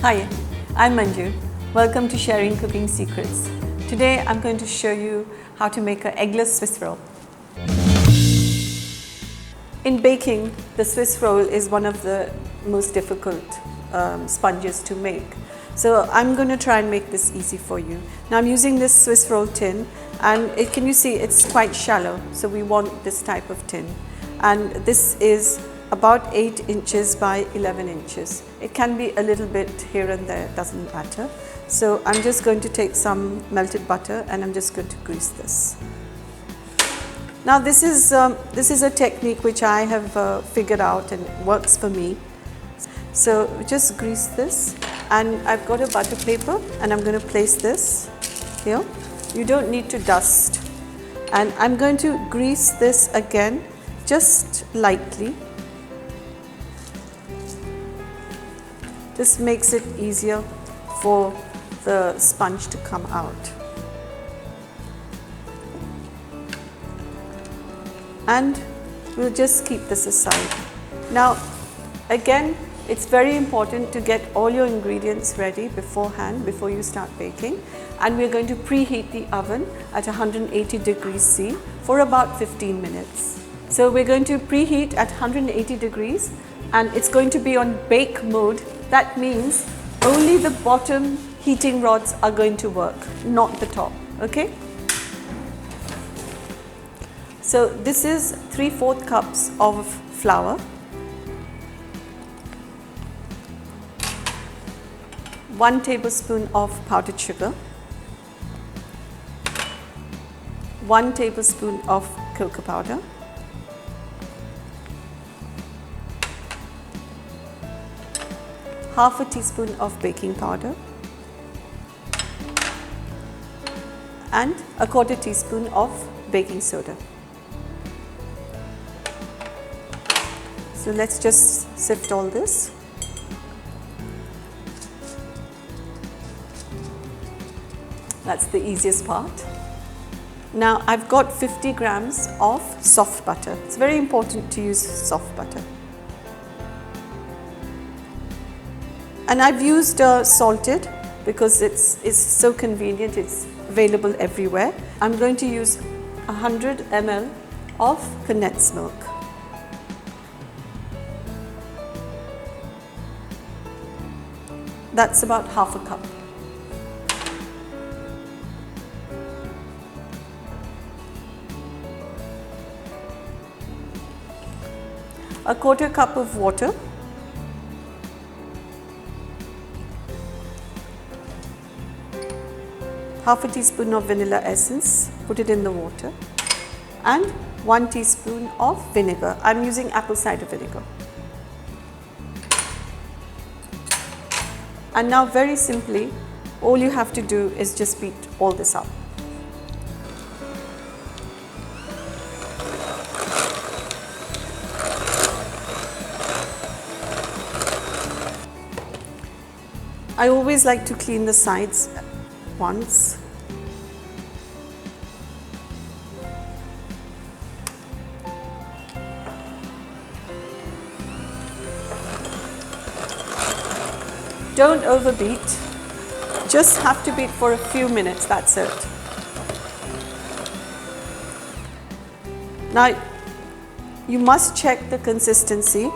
Hi, I'm Manju. Welcome to Sharing Cooking Secrets. Today I'm going to show you how to make an eggless Swiss roll. In baking, the Swiss roll is one of the most difficult sponges to make. So I'm going to try and make this easy for you. Now I'm using this Swiss roll tin, and can you see it's quite shallow, so we want this type of tin. And this is about 8 inches by 11 inches. It can be a little bit here and there, it doesn't matter. So I'm just going to take some melted butter and I'm just going to grease this. Now this is a technique which I have figured out and it works for me. So just grease this, and I've got a butter paper and I'm going to place this here. You don't need to dust. And I'm going to grease this again, just lightly. This makes it easier for the sponge to come out. And we'll just keep this aside. Now, again, it's very important to get all your ingredients ready beforehand, before you start baking. And we're going to preheat the oven at 180 degrees C for about 15 minutes. So we're going to preheat at 180 degrees and it's going to be on bake mode. That means only the bottom heating rods are going to work, not the top, okay? So this is 3/4 cups of flour, 1 tablespoon of powdered sugar, 1 tablespoon of cocoa powder, half a teaspoon of baking powder, and a 1/4 teaspoon of baking soda. So let's just sift all this. That's the easiest part. Now I've got 50 grams of soft butter. It's very important to use soft butter. And I've used salted because it's so convenient, it's available everywhere. I'm going to use 100 ml of condensed milk. That's about half a cup. A 1/4 cup of water. Half a teaspoon of vanilla essence, put it in the water, and 1 teaspoon of vinegar. I'm using apple cider vinegar. And now very simply, all you have to do is just beat all this up. I always like to clean the sides once. Don't overbeat, just have to beat for a few minutes, that's it. Now, you must check the consistency.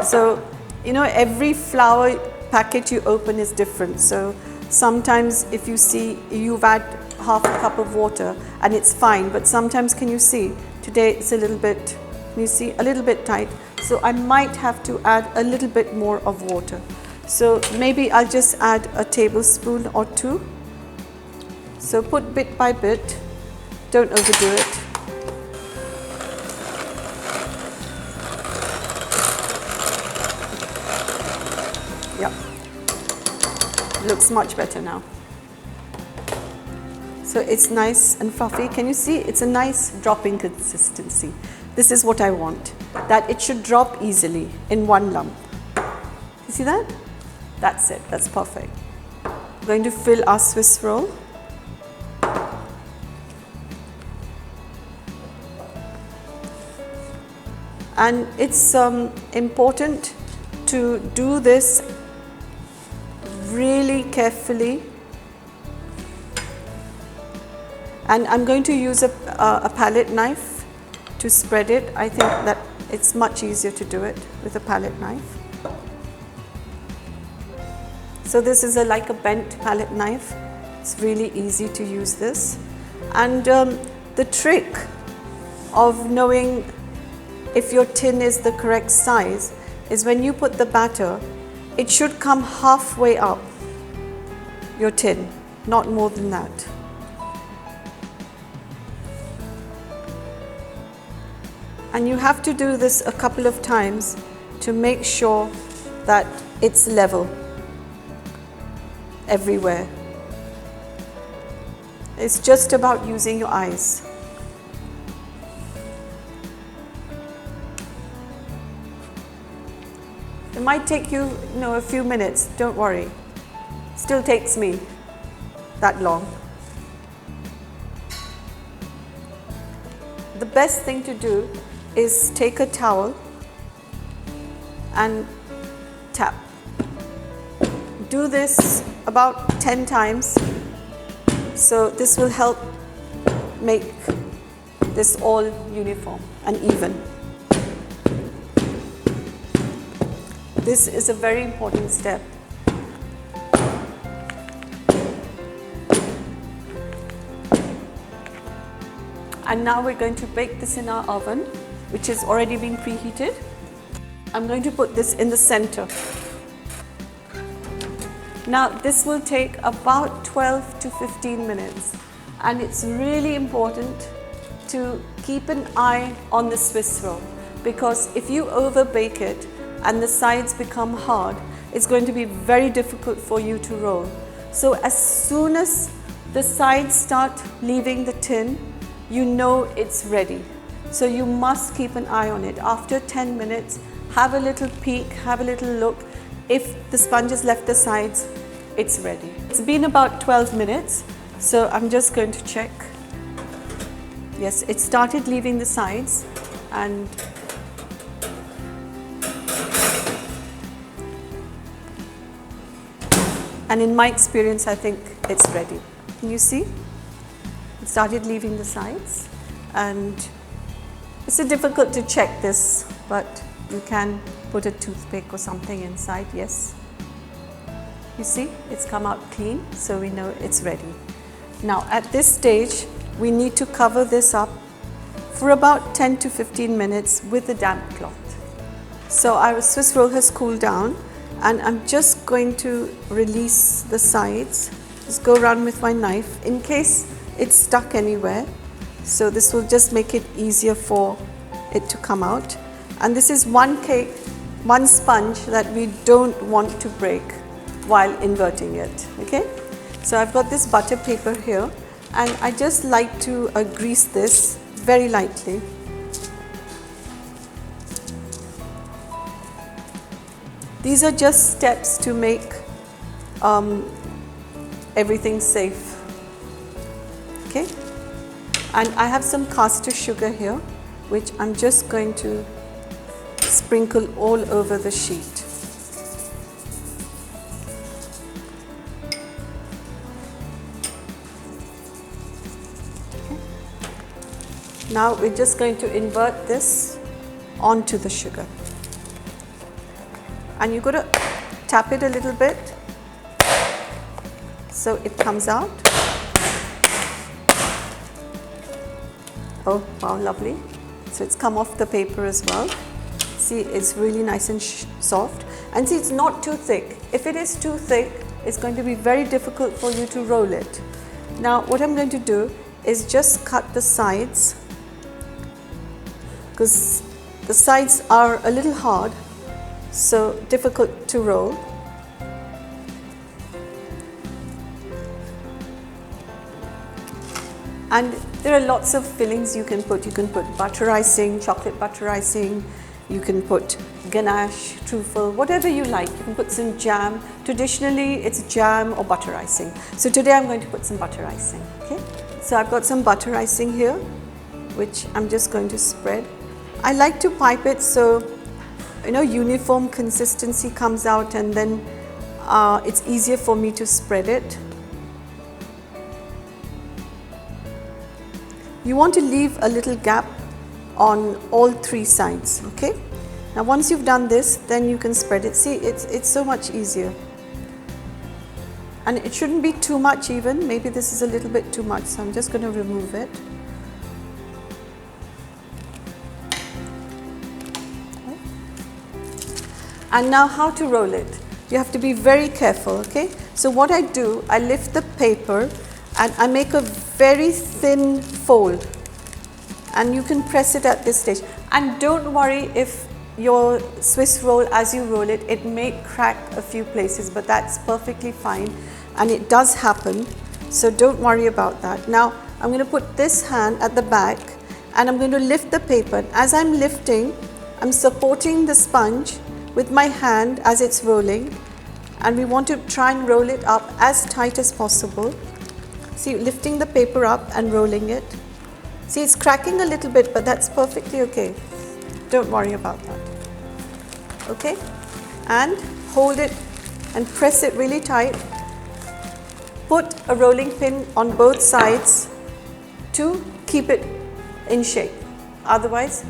So, you know, every flour packet you open is different. So sometimes if you see you've added half a cup of water and it's fine, but sometimes can you see today it's a little bit, you see, a little bit tight. So I might have to add a little bit more of water. So maybe I'll just add a tablespoon or 2. So put bit by bit, don't overdo it. Yep, looks much better now. So it's nice and fluffy. Can you see? It's a nice dropping consistency. This is what I want, that it should drop easily in one lump. You see that? That's it, that's perfect. I'm going to fill our Swiss roll. And it's important to do this really carefully. And I'm going to use a palette knife to spread it. I think that it's much easier to do it with a palette knife. So this is like a bent palette knife. It's really easy to use this. And the trick of knowing if your tin is the correct size is when you put the batter, it should come halfway up your tin, not more than that. And you have to do this a couple of times to make sure that it's level everywhere. It's just about using your eyes. It might take you, a few minutes, don't worry. Still takes me that long. The best thing to do is take a towel and tap. Do this about 10 times. So this will help make this all uniform and even. This is a very important step. And now we're going to bake this in our oven, which has already been preheated. I'm going to put this in the center. Now this will take about 12 to 15 minutes, and it's really important to keep an eye on the Swiss roll, because if you over bake it and the sides become hard, it's going to be very difficult for you to roll. So as soon as the sides start leaving the tin, you know it's ready. So you must keep an eye on it. After 10 minutes, have a little peek, have a little look. If the sponge has left the sides, it's ready. It's been about 12 minutes, so I'm just going to check. Yes, it started leaving the sides, and in my experience, I think it's ready. Can you see? It started leaving the sides, and it's difficult to check this, but you can put a toothpick or something inside. Yes. You see, it's come out clean, so we know it's ready. Now at this stage, we need to cover this up for about 10 to 15 minutes with a damp cloth. So our Swiss roll has cooled down, and I'm just going to release the sides. Just go around with my knife in case it's stuck anywhere. So this will just make it easier for it to come out. And this is one cake, one sponge that we don't want to break while inverting it. Okay, so I've got this butter paper here, and I just like to grease this very lightly. These are just steps to make everything safe. Okay, and I have some caster sugar here, which I'm just going to sprinkle all over the sheet. Now we're just going to invert this onto the sugar, and you've got to tap it a little bit so it comes out. Oh wow, lovely. So it's come off the paper as well. See, it's really nice and soft, and see, it's not too thick. If it is too thick, it's going to be very difficult for you to roll it. Now what I'm going to do is just cut the sides, because the sides are a little hard, so difficult to roll. And there are lots of fillings you can put. You can put butter icing, chocolate butter icing, you can put ganache, truffle, whatever you like. You can put some jam. Traditionally, it's jam or butter icing. So today I'm going to put some butter icing. Okay. So I've got some butter icing here, which I'm just going to spread. I like to pipe it so uniform consistency comes out, and then it's easier for me to spread it. You want to leave a little gap on all 3 sides, okay? Now once you've done this, then you can spread it. See, it's so much easier. And it shouldn't be too much even. Maybe this is a little bit too much, so I'm just going to remove it. Okay. And now how to roll it. You have to be very careful, okay? So what I do, I lift the paper and I make a very thin fold. And you can press it at this stage. And don't worry if your Swiss roll, as you roll it, it may crack a few places, but that's perfectly fine. And it does happen, so don't worry about that. Now I'm going to put this hand at the back and I'm going to lift the paper. As I'm lifting, I'm supporting the sponge with my hand as it's rolling, and we want to try and roll it up as tight as possible. See, lifting the paper up and rolling it. See, it's cracking a little bit, but that's perfectly okay. Don't worry about that. Okay? And hold it and press it really tight. Put a rolling pin on both sides to keep it in shape. Otherwise,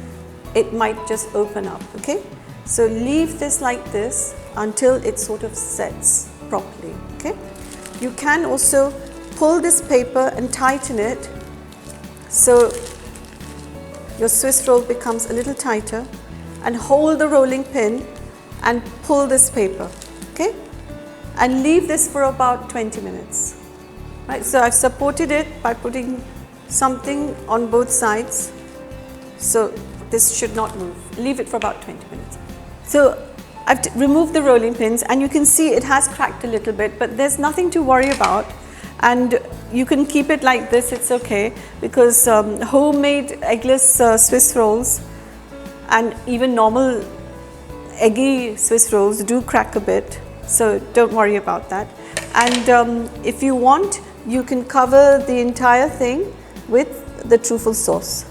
it might just open up, okay? So leave this like this until it sort of sets properly, okay? You can also pull this paper and tighten it so your Swiss roll becomes a little tighter, and hold the rolling pin and pull this paper, okay? And leave this for about 20 minutes. Right, so I've supported it by putting something on both sides, so this should not move. Leave it for about 20 minutes. So I've removed the rolling pins and you can see it has cracked a little bit, but there's nothing to worry about, and you can keep it like this, it's okay, because homemade eggless Swiss rolls and even normal eggy Swiss rolls do crack a bit, so don't worry about that. And if you want, you can cover the entire thing with the truffle sauce.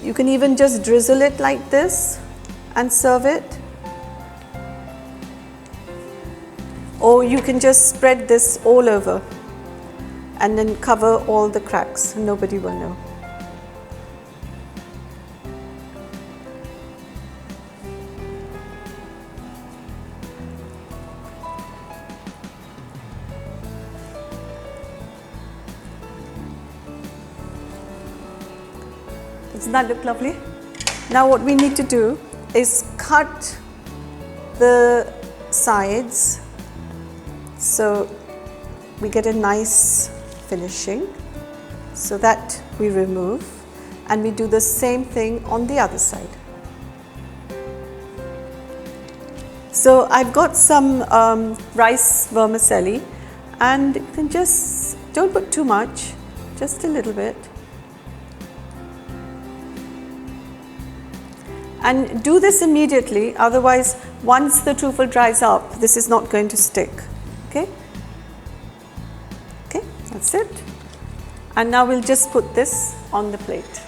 You can even just drizzle it like this and serve it. Or you can just spread this all over and then cover all the cracks. Nobody will know. Doesn't that look lovely? Now what we need to do is cut the sides so we get a nice finishing. So that we remove, and we do the same thing on the other side. So I've got some rice vermicelli, and you can just, don't put too much, just a little bit. And do this immediately, otherwise once the truffle dries up, this is not going to stick, okay? Okay, that's it. And now we'll just put this on the plate.